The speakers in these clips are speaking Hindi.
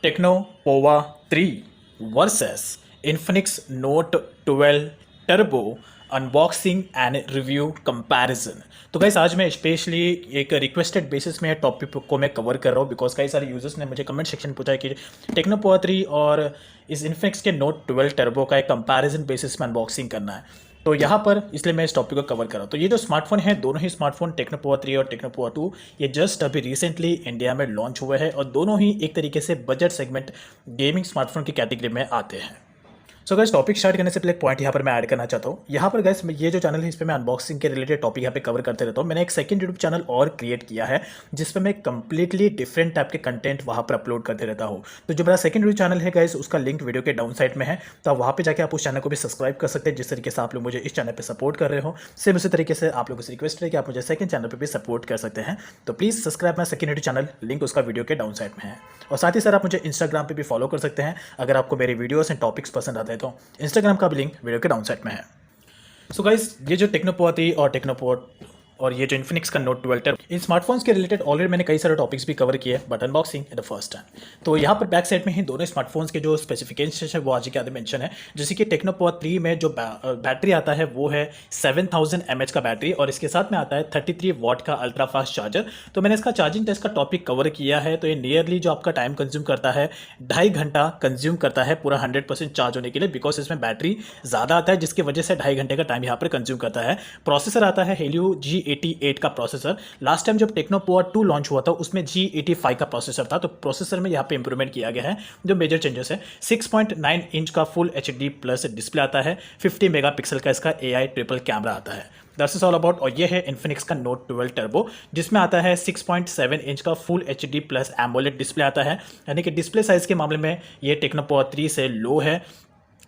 Techno Pova 3 versus Infinix note 12 turbo unboxing and review comparison. तो गाइस आज मैं स्पेशली एक रिक्वेस्टेड बेसिस में टॉपिक को मैं कवर कर रहा हूँ बिकॉज कई सारे यूजर्स ने मुझे कमेंट सेक्शन पूछा है कि टेक्नो पोवा 3 और इस इन्फिनिक्स के नोट 12 टर्बो का एक कंपैरिजन बेसिस में अनबॉक्सिंग करना है। तो यहाँ पर इसलिए मैं इस टॉपिक को कवर कर रहा हूँ। तो ये जो स्मार्टफोन है, दोनों ही स्मार्टफोन टेक्नो पोवा 3 और टेक्नो पोवा 2 ये जस्ट अभी रिसेंटली इंडिया में लॉन्च हुए हैं और दोनों ही एक तरीके से बजट सेगमेंट गेमिंग स्मार्टफोन की कैटेगरी में आते हैं। सो गाइस टॉपिक स्टार्ट करने से पहले एक पॉइंट यहाँ पर मैं ऐड करना चाहता हूँ। यहाँ पर गाइस ये जो चैनल है इस पर मैं अनबॉक्सिंग के रिलेटेड टॉपिक यहाँ पे कवर करते रहता हूँ। मैंने एक सेकंड यूट्यूब चैनल और क्रिएट किया है जिस पर मैं कंप्लीटली डिफरेंट टाइप के कंटेंट वहाँ पर अपलोड करते रहता हूँ। तो जो मेरा सेकंड यूट्यूब चैनल है गाइस उसका लिंक वीडियो के डाउन साइड में है, तो आप वहाँ पर जाकर आप उस चैनल को भी सब्सक्राइब कर सकते हैं जिस तरीके से आप लोग मुझे इस चैनल पर सपोर्ट कर रहे हो। सेम उसी तरीके से आप लोगों से रिक्वेस्ट है कि आप मुझे सेकंड चैनल पर भी सपोर्ट कर सकते हैं। तो please subscribe my second YouTube channel, link उसका वीडियो के डाउन साइड में है। और साथ ही सर आप मुझे इंस्टाग्राम पर भी फॉलो कर सकते हैं अगर आपको मेरे वीडियोस एंड टॉपिक्स पसंद आते हैं। तो इंस्टाग्राम का भी लिंक वीडियो के डाउन साइड में है। सो गाइस ये जो टेक्नो पोवा 3 और टेक्नो पोवा और ये जो इन्फिनिक्स का नोट 12 टर्बो, इन स्मार्टफोन्स के रिलेटेड ऑलरेडी मैंने कई सारे टॉपिक्स भी कवर किए but unboxing the first time. तो यहाँ पर बैक साइड में ही दोनों स्मार्टफोन्स के जो स्पेसिफिकेशन है वो आज के आधे मेंशन है। जैसे कि टेक्नो पोवा 3 में जो बैटरी आता है वो है 7000 mAh का बैटरी और इसके साथ में आता है 33 वॉट का अल्ट्रा फास्ट चार्जर। तो मैंने इसका चार्जिंग टेस्ट का टॉपिक कवर किया है। तो ये नियरली जो आपका टाइम कंज्यूम करता है 2.5 घंटा कंज्यूम करता है पूरा 100% चार्ज होने के लिए, बिकॉज इसमें बैटरी ज़्यादा आता है जिसकी वजह से 2.5 घंटे का टाइम यहाँ पर कंज्यूम करता है। प्रोसेसर आता है Helio G88 का प्रोसेसर। लास्ट टाइम जब टेक्नो पोवा 2 लॉन्च हुआ था उसमें G85 का प्रोसेसर था। तो प्रोसेसर में यहाँ पे इंप्रूवमेंट किया गया है। जो मेजर चेंजेस है 6.9 इंच का फुल HD प्लस डिस्प्ले आता है, 50 मेगापिक्सल का इसका AI ट्रिपल कैमरा आता है। That's is all about. और ये है इन्फिनिक्स का नोट 12 टर्बो जिसमें आता है 6.7 इंच का full HD plus AMOLED display आता है, यानी कि डिस्प्ले साइज के मामले में ये टेक्नो पोवा 3 से लो है।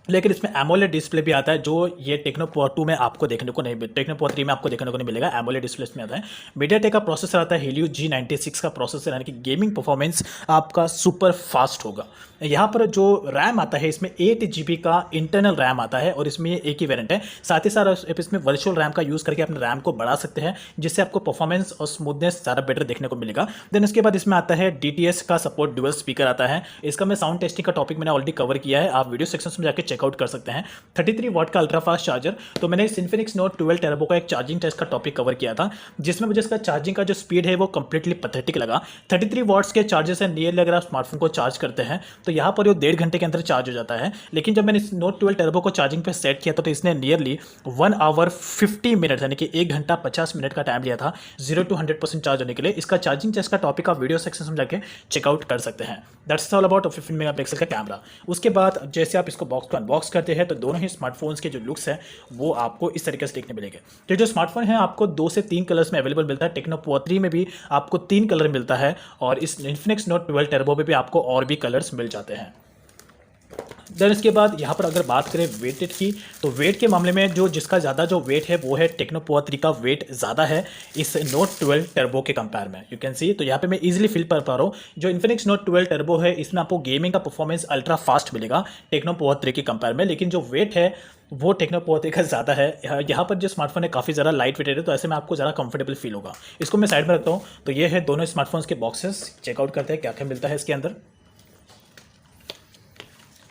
लेकिन इसमें एमोलेड डिस्प्ले भी आता है जो ये टेक्नो पोवा 2 में आपको देखने को नहीं, टेक्नो पोवा 3 में आपको देखने को नहीं मिलेगा। एमोलेड डिस्प्ले इसमें आता है। मीडियाटेक का प्रोसेसर आता है Helio G96 का प्रोसेसर, यानी कि गेमिंग परफॉर्मेंस आपका सुपर फास्ट होगा। यहाँ पर जो रैम आता है इसमें 8 GB का इंटरनल रैम आता है और इसमें एक ही वेरिएंट है। साथ ही साथ इसमें वर्चुअल रैम का यूज़ करके अपने रैम को बढ़ा सकते हैं जिससे आपको परफॉर्मेंस और स्मूथनेस ज़्यादा बेटर देखने को मिलेगा। देन उसके बाद इसमें आता है DTS का सपोर्ट, डुअल स्पीकर आता है। इसका मैं साउंड टेस्टिंग का टॉपिक मैंने ऑलरेडी कवर किया है, आप वीडियो सेक्शन में जाकर चेकआउट कर सकते हैं। 33 वॉट का अल्ट्रा फास्ट चार्जर। तो मैंने इस इन्फिनिक्स नोट 12 टर्बो का एक चार्जिंग टेस्ट का टॉपिक कवर किया था जिसमें मुझे इसका चार्जिंग का जो स्पीड है वो कंप्लीटली पैथेटिक लगा। 33 वॉट्स के चार्जर से नियरली अगर आप स्मार्टफोन को चार्ज करते हैं तो यहाँ पर वो 1.5 घंटे के अंदर चार्ज हो जाता है। लेकिन जब मैंने इस नोट 12 टर्बो को चार्जिंग पे सेट किया था तो इसने नियरली 1 आवर 50 मिनट यानी कि 1 घंटा 50 मिनट का टाइम लिया था 0 to 100% चार्ज होने के लिए। इसका चार्जिंग टेस्ट का टॉपिक आप वीडियो सेक्शन में जाके चेकआउट कर सकते हैं। दैट्स ऑल अबाउट 15 मेगापिक्सल का कैमरा। उसके बाद जैसे आप इसको बॉक्स को अनबॉक्स करते हैं तो दोनों ही स्मार्टफोन्स के जो लुक्स है वो आपको इस तरीके से देखने मिलेंगे। तो जो स्मार्टफोन है आपको 2 से 3 कलर्स में अवेलेबल मिलता है। टेक्नो पोवा 3 में भी आपको 3 कलर मिलता है और इस इन्फिनिक्स नोट 12 टर्बो में भी आपको और भी कलर्स मिल जाते हैं। देन इसके बाद यहाँ पर अगर बात करें वेटेड की, तो वेट के मामले में जो जिसका ज़्यादा जो वेट है वो है टेक्नो पोवा 3 का वेट ज़्यादा है इस नोट 12 टर्बो के कंपेयर में। यू कैन सी, तो यहाँ पे मैं इजीली फील कर पा रहा हूँ जो इन्फिनिक्स नोट 12 टर्बो है इसमें आपको गेमिंग का परफॉर्मेंस अल्ट्रा फास्ट मिलेगा टेक्नो पोवा 3 के कंपेयर में, लेकिन जो वेट है वो टेक्नो पोवा 3 का ज़्यादा है। यहाँ पर जो स्मार्टफोन है काफ़ी ज़्यादा लाइट वेटेड है तो ऐसे में आपको ज़्यादा कंफर्टेबल फील होगा। इसको मैं साइड में रखता हूँ। तो ये है दोनों स्मार्टफोन्स के बॉक्सेस, चेकआउट करते हैं क्या क्या मिलता है इसके अंदर।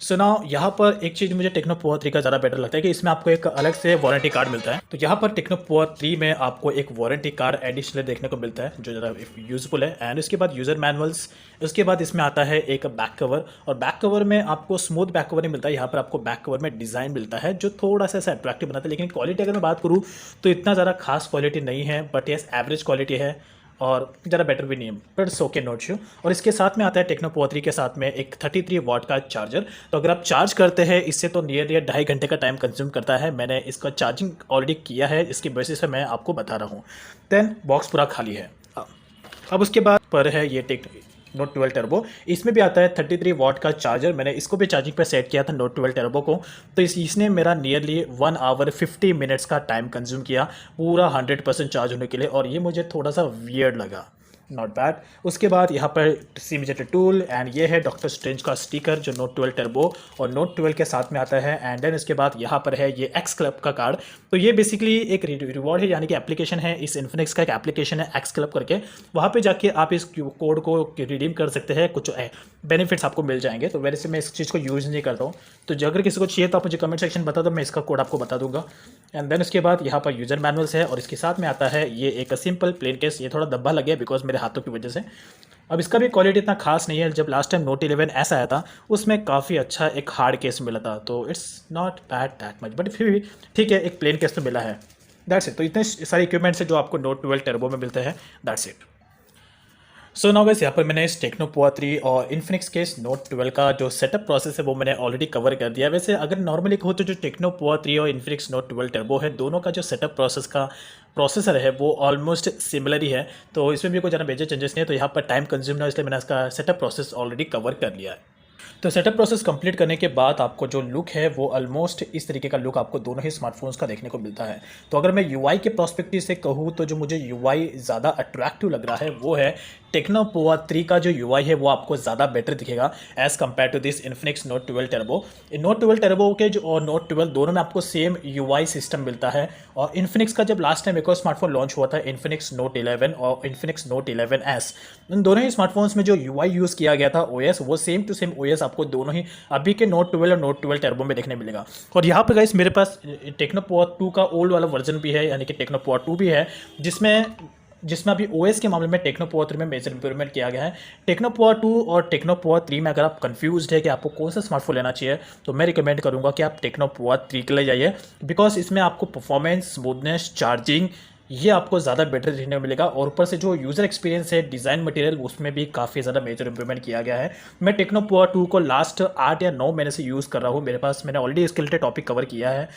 सो नाउ यहाँ पर एक चीज़ मुझे टेक्नो पोवा 3 का ज़्यादा बेटर लगता है कि इसमें आपको एक अलग से वारंटी कार्ड मिलता है। तो यहाँ पर टेक्नो पोवा 3 में आपको एक वारंटी कार्ड एडिशनल देखने को मिलता है जो ज़्यादा यूजफुल है। एंड उसके बाद यूज़र मैनुअल्स, उसके बाद इसमें आता है एक बैक कवर और बैक कवर में आपको स्मूथ बैक कवर नहीं मिलता है। यहाँ पर आपको बैक कवर में डिज़ाइन मिलता है जो थोड़ा सा ऐसा अट्रैक्टिव बनाता है। लेकिन क्वालिटी अगर मैं बात करूँ तो इतना ज़्यादा खास क्वालिटी नहीं है, बट यस एवरेज क्वालिटी है और ज़्यादा बेटर भी नहीं है, बट सो के नोट शो। और इसके साथ में आता है टेक्नो पोवा 3 के साथ में एक 33 वॉट का चार्जर। तो अगर आप चार्ज करते हैं इससे तो नियर 2.5 घंटे का टाइम कंज्यूम करता है। मैंने इसका चार्जिंग ऑलरेडी किया है, इसकी बेसिस पे मैं आपको बता रहा हूँ। देन बॉक्स पूरा खाली है। अब उसके बाद पर है ये नोट 12 टर्बो। इसमें भी आता है 33 वॉट का चार्जर। मैंने इसको भी चार्जिंग पे सेट किया था नोट 12 टर्बो को, तो इसने मेरा नियरली 1 आवर 50 मिनट्स का टाइम कंज्यूम किया पूरा 100% चार्ज होने के लिए और ये मुझे थोड़ा सा वियर्ड लगा। Not bad. उसके बाद यहाँ पर सिमुलेटर टूल एंड ये है डॉक्टर स्ट्रेंज का स्टिकर जो नोट 12 टर्बो और नोट 12 के साथ में आता है। एंड देन इसके बाद यहाँ पर है ये एक्स क्लब का कार्ड। तो ये बेसिकली एक रिवॉर्ड है, यानी कि एप्लीकेशन है, इस इन्फिनिक्स का एक एप्लीकेशन है एक्स क्लब करके। वहाँ पे जाके आप इस कोड को रिडीम कर सकते हैं, कुछ बेनिफिट्स आपको मिल जाएंगे। तो वैसे मैं इस चीज़ को यूज़ नहीं करता हूँ, तो अगर किसी को चाहिए तो आप मुझे कमेंट सेक्शन बता दो, मैं इसका कोड आपको बता दूंगा। एंड देन उसके बाद यहाँ पर यूजर मैनुअल्स है और इसके साथ में आता है ये एक सिंपल प्लेन केस। ये थोड़ा दब्बा लग गया बिकॉज मेरे हाथों की वजह से। अब इसका भी क्वालिटी इतना खास नहीं है। जब लास्ट टाइम नोट 11 ऐसा आया था उसमें काफ़ी अच्छा एक हार्ड केस मिला था, तो it's not bad that much, but फिर भी ठीक है, एक प्लेन केस तो मिला है। That's it. तो इतने सारे इक्विपमेंट्स है जो आपको नोट 12 टर्बो में मिलते हैं। That's it. So now guys, यहाँ पर मैंने इस टेक्नो पोआ 3 और इन्फिनिक्स के इस नोट 12 का जो सेटअप प्रोसेस है वो मैंने ऑलरेडी कवर कर दिया। वैसे अगर नॉर्मली कहो तो जो टेक्नो पोआ 3 और इन्फिनिक्स नोट 12 टर्बो है, दोनों का जो सेटअप प्रोसेस का प्रोसेसर है वो ऑलमोस्ट सिमिलर ही है, तो इसमें भी कोई ज़्यादा मेजर चेंजेस नहीं है। तो यहाँ पर टाइम कंज्यूम ना हो, इसलिए मैंने इसका सेटअप प्रोसेस ऑलरेडी कवर कर लिया है। तो सेटअप प्रोसेस कंप्लीट करने के बाद आपको जो लुक है वो ऑलमोस्ट इस तरीके का लुक आपको दोनों ही स्मार्टफोन्स का देखने को मिलता है। तो अगर मैं यूआई के पर्सपेक्टिव से कहूँ तो जो मुझे यूआई ज़्यादा अट्रैक्टिव लग रहा है वो है टेक्नो पोआ 3 का जो यूआई है वो आपको ज़्यादा बेटर दिखेगा as compare to this Infinix note 12 turbo. Note 12 turbo के जो और नोट 12 दोनों में आपको सेम यूआई सिस्टम मिलता है। और इन्फिनिक्स का जब लास्ट टाइम एक और स्मार्टफोन लॉन्च हुआ था इन्फिनिक्स नोट 11 और इन्फिनिक्स नोट 11S, उन दोनों ही स्मार्टफोन्स में जो यूआई यूज़ किया गया था ओएस, वो सेम टू सेम ओएस आपको दोनों ही अभी के नोट 12 और नोट 12 टर्बो में देखने मिलेगा। और यहाँ पर गाइस मेरे पास टेक्नो पोआ 2 का ओल्ड वाला वर्जन भी है, यानी कि टेक्नो पोआ 2 भी है, जिसमें अभी ओएस के मामले में टेक्नो पोआ 3 में मेजर इंप्रूवमेंट किया गया है। टेक्नो पोआ 2 और टेक्नो पोआ 3 में अगर आप कंफ्यूज्ड है कि आपको कौन सा स्मार्टफोन लेना चाहिए, तो मैं रिकमेंड करूंगा कि आप टेक्नो पोआ 3 के लिए जाइए, बिकॉज इसमें आपको परफॉर्मेंस, स्मूथनेस, चार्जिंग ये आपको ज़्यादा बेटर देखने को मिलेगा। और ऊपर से जो यूज़र एक्सपीरियंस है, डिज़ाइन मटेरियल, उसमें भी काफ़ी ज़्यादा मेजर इंप्रूवमेंट किया गया है। मैं टेक्नो पोआ 2 को लास्ट 8 या 9 महीने से यूज़ कर रहा हूँ। मेरे पास मैंने ऑलरेडी इसके रिलेटेड टॉपिक कवर किया है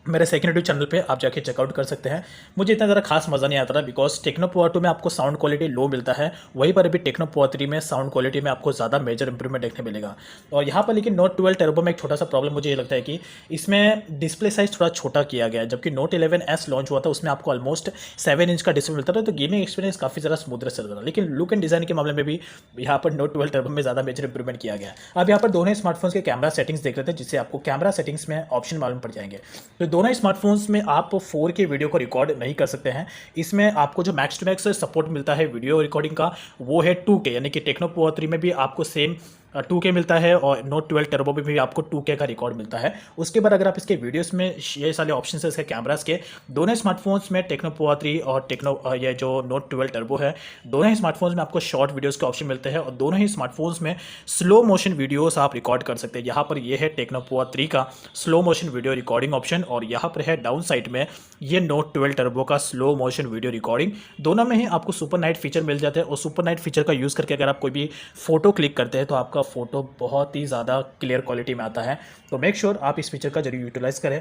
मेरे सेकंड यूट्यूब चैनल पे, आप जाके चेकआउट कर सकते हैं। मुझे इतना ज़्यादा खास मज़ा नहीं आता था बिकॉज टेक्नो पोआ 2 में आपको साउंड क्वालिटी लो मिलता है, वहीं पर अभी टेक्नो पोआ 3 में साउंड क्वालिटी में आपको ज़्यादा मेजर इंप्रूवमेंट देखने मिलेगा। और यहाँ पर लेकिन नोट 12 टर्बो में एक छोटा सा प्रॉब्लम मुझे ये लगता है कि इसमें डिस्प्ले साइज थोड़ा छोटा किया गया है। जबकि नोट 11S लॉन्च हुआ था उसमें आपको ऑलमोस्ट 7 इंच का डिस्प्ले मिलता था, तो गेमिंग एक्सपीरियंस काफ़ी ज़्यादा स्मूथ चलता था। लेकिन लुक एंड डिज़ाइन के मामले में भी यहाँ पर नोट 12 टर्बो में ज़्यादा मेजर इंप्रूवमेंट किया गया है। अब यहाँ पर दोनों ही स्मार्टफोन्स के कैमरा सेटिंग्स देख रहे थे, जिससे आपको कैमरा सेटिंग्स में ऑप्शन मालूम पड़ जाएंगे। तो दोनों ही स्मार्टफोन्स में आप 4K वीडियो को रिकॉर्ड नहीं कर सकते हैं। इसमें आपको जो मैक्स टू मैक्स सपोर्ट मिलता है वीडियो रिकॉर्डिंग का वो है 2K, यानी कि टेक्नो पोआ 3 में भी आपको सेम 2K मिलता है और नोट 12 टर्बो में भी आपको 2K का रिकॉर्ड मिलता है। उसके बाद अगर आप इसके वीडियोस में ये सारे ऑप्शन है इसके कैमरास के, दोनों स्मार्टफोन्स में टेक्नो पोआ 3 और ये जो नोट 12 टर्बो है, दोनों ही स्मार्टफोन्स में आपको शॉर्ट वीडियोस के ऑप्शन मिलते हैं और दोनों ही स्मार्टफोन्स में स्लो मोशन वीडियोस आप रिकॉर्ड कर सकते हैं। यहाँ पर ये है टेक्नो पोआ 3 का slow motion video recording option और यहाँ पर है डाउन साइड में ये नोट 12 टर्बो का स्लो मोशन वीडियो रिकॉर्डिंग। दोनों में ही आपको सुपर नाइट फीचर मिल जाते हैं और सुपर नाइट फीचर का यूज़ करके अगर आप कोई भी फोटो क्लिक करते हैं तो आपका फोटो बहुत ही ज़्यादा क्लियर क्वालिटी में आता है। तो मेक श्योर आप इस फीचर का जरूर यूटिलाइज करें।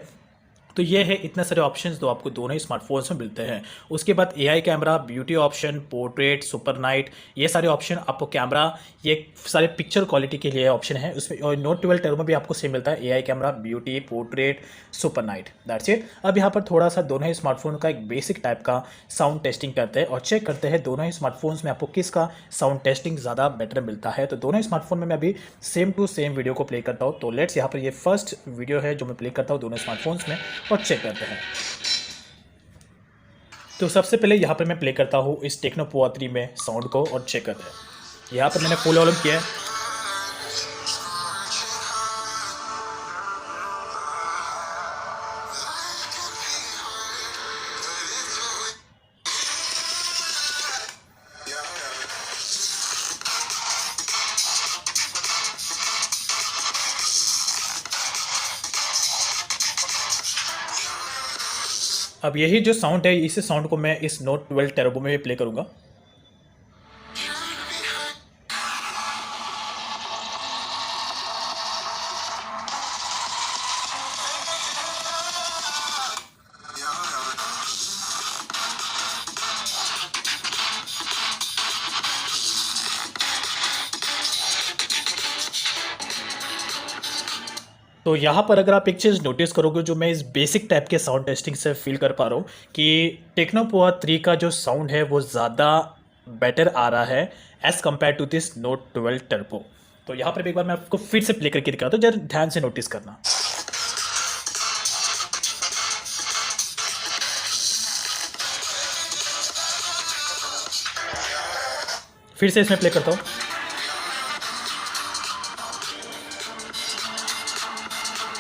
तो ये है इतने सारे ऑप्शंस जो आपको दोनों ही स्मार्टफोन्स में मिलते हैं। उसके बाद AI camera, beauty option, portrait, super night, ये सारे ऑप्शन आपको कैमरा, ये सारे पिक्चर क्वालिटी के लिए ऑप्शन है उसमें। और नोट 12 टर्बो में भी आपको सेम मिलता है, AI camera, beauty, portrait, super night, that's it. अब यहाँ पर थोड़ा सा दोनों ही स्मार्टफोन का एक बेसिक टाइप का साउंड टेस्टिंग करते हैं और चेक करते हैं दोनों ही स्मार्टफोन्स में आपको किसका साउंड टेस्टिंग ज़्यादा बेटर मिलता है। तो दोनों ही स्मार्टफोन में मैं अभी सेम टू सेम वीडियो को प्ले करता हूँ। तो लेट्स, यहाँ पर ये फर्स्ट वीडियो है जो मैं प्ले करता हूँ दोनों स्मार्टफोन्स में और चेक करते हैं। तो सबसे पहले यहाँ पर मैं प्ले करता हूँ इस टेक्नो पोआ 3 में साउंड को और चेक करते हैं। यहाँ पर मैंने फुल वॉल्यूम किया है। अब यही जो साउंड है इसी साउंड को मैं इस नोट 12 टर्बो में भी प्ले करूँगा। तो यहाँ पर अगर आप एक चीज़ नोटिस करोगे जो मैं इस बेसिक टाइप के साउंड टेस्टिंग से फील कर पा रहा हूँ कि टेक्नो पोआ 3 का जो साउंड है वो ज़्यादा बेटर आ रहा है as compare to this note 12 turbo. तो यहाँ पर भी एक बार मैं आपको फिर से प्ले करके दिखाता हूँ, जरा ध्यान से नोटिस करना। फिर से इसमें प्ले करता हूँ।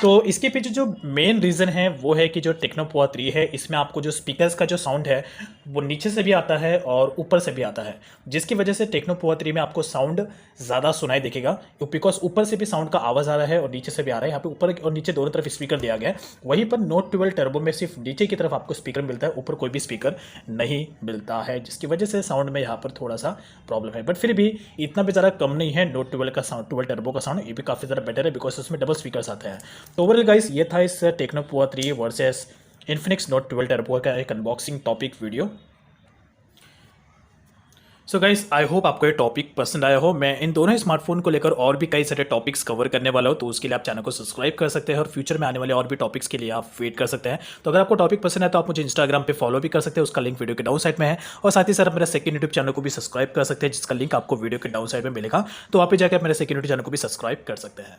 तो इसके पीछे जो मेन रीज़न है वो है कि जो टेक्नो पोआ 3 है, इसमें आपको जो स्पीकर्स का जो साउंड है वो नीचे से भी आता है और ऊपर से भी आता है, जिसकी वजह से टेक्नो पोआ 3 में आपको साउंड ज़्यादा सुनाई देखेगा, बिकॉज ऊपर से भी साउंड का आवाज़ आ रहा है और नीचे से भी आ रहा है। यहाँ पे ऊपर और नीचे दोनों तरफ स्पीकर दिया गया है। वहीं पर नोट 12 टर्बो में सिर्फ नीचे की तरफ आपको स्पीकर मिलता है, ऊपर कोई भी स्पीकर नहीं मिलता है, जिसकी वजह से साउंड में यहाँ पर थोड़ा सा प्रॉब्लम है। बट फिर भी इतना भी ज़्यादा कम नहीं है नोट 12 का साउंड, 12 टर्बो का साउंड, ये भी काफ़ी ज़्यादा बेटर है बिकॉज उसमें डबल स्पीकर्स आते हैं। तो ओवरऑल गाइस ये था इस टेक्नो पोआ 3 वर्सेस इन्फिनिक्स नोट 12 टर्बो का एक unboxing topic video. So guys I hope आपको ये टॉपिक पसंद आया हो। मैं इन दोनों स्मार्टफोन को लेकर और भी कई सारे टॉपिक्स कवर करने वाला हूँ, तो उसके लिए आप चैनल को सब्सक्राइब कर सकते हैं और फ्यूचर में आने वाले और भी टॉपिक्स के लिए आप वेट कर सकते हैं। तो अगर आपको टॉपिक पसंद है तो आप मुझे इंस्टाग्राम पे फॉलो भी कर सकते हैं, उसका लिंक वीडियो के डाउन साइड में है। और साथ ही साथ आप मेरा सेकंड यूट्यूब चैनल को भी सब्सक्राइब कर सकते हैं, जिसका लिंक आपको वीडियो के डाउन साइड में मिलेगा। तो आप जाकर मेरे सेकंड यूट्यूब चैनल को भी सब्सक्राइब कर सकते हैं।